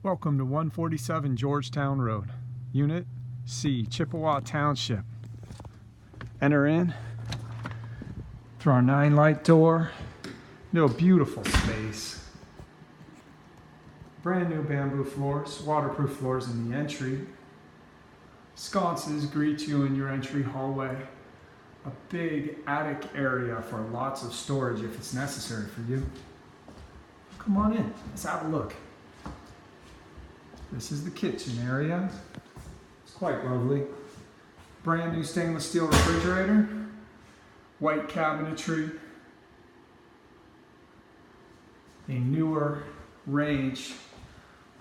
Welcome to 147 Georgetown Road, Unit C, Chippewa Township. Enter in through our 9-light door into a beautiful space. Brand new bamboo floors, waterproof floors in the entry. Sconces greet you in your entry hallway. A big attic area for lots of storage if it's necessary for you. Come on in, let's have a look. This is the kitchen area. It's quite lovely. Brand new stainless steel refrigerator, white cabinetry, a newer range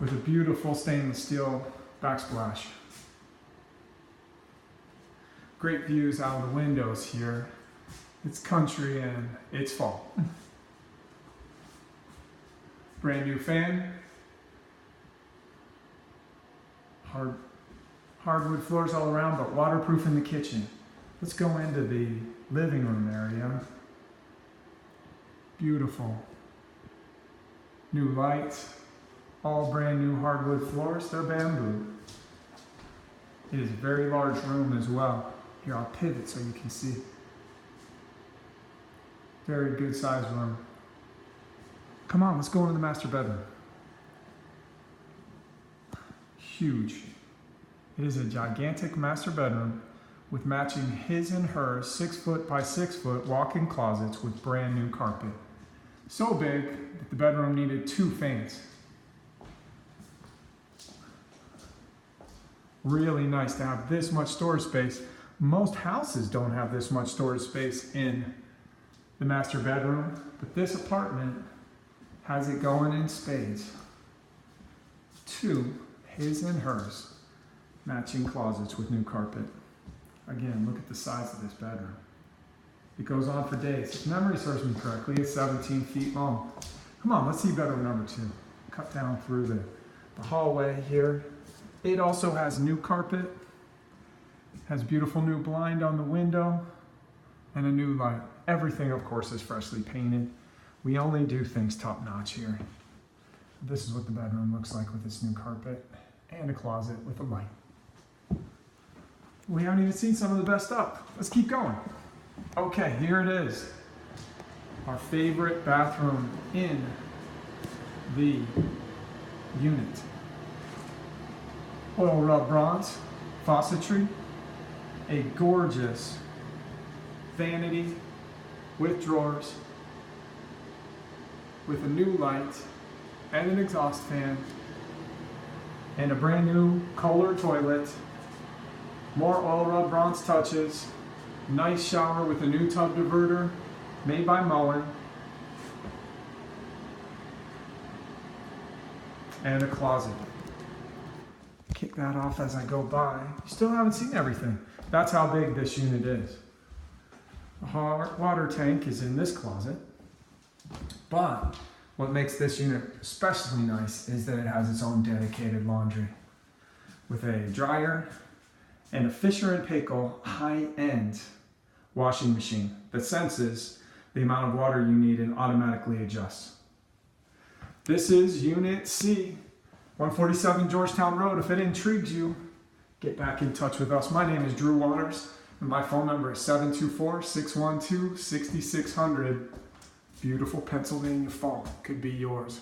with a beautiful stainless steel backsplash. Great views out of the windows here. It's country and it's fall. Brand new fan. Hardwood floors all around, but waterproof in the kitchen. Let's go into the living room area. Beautiful. New lights, all brand new hardwood floors. They're bamboo. It is a very large room as well. Here, I'll pivot so you can see. Very good sized room. Come on, let's go into the master bedroom. Huge. It is a gigantic master bedroom with matching his and hers 6-foot by 6-foot walk-in closets with brand new carpet. So big that the bedroom needed 2 fans. Really nice to have this much storage space. Most houses don't have this much storage space in the master bedroom, but this apartment has it going in spades. 2 his and hers matching closets with new carpet. Again, look at the size of this bedroom. It goes on for days. If memory serves me correctly, it's 17 feet long. Come on, let's see bedroom number 2. Cut down through the hallway here. It also has new carpet, has beautiful new blind on the window, and a new light. Everything, of course, is freshly painted. We only do things top notch here. This is what the bedroom looks like with its new carpet and a closet with a light. We haven't even seen some of the best stuff. Let's keep going. Okay, here it is. Our favorite bathroom in the unit. Oil rub bronze, faucetry, a gorgeous vanity with drawers, with a new light and an exhaust fan, and a brand new Kohler toilet. More oil rub bronze touches. Nice shower with a new tub diverter made by Moen. And a closet. Kick that off as I go by. You still haven't seen everything. That's how big this unit is. The water tank is in this closet, but what makes this unit especially nice is that it has its own dedicated laundry with a dryer and a Fisher & Paykel high-end washing machine that senses the amount of water you need and automatically adjusts. This is Unit C, 147 Georgetown Road. If it intrigues you, get back in touch with us. My name is Drew Waters, and my phone number is 724-612-6600. Beautiful Pennsylvania fall could be yours.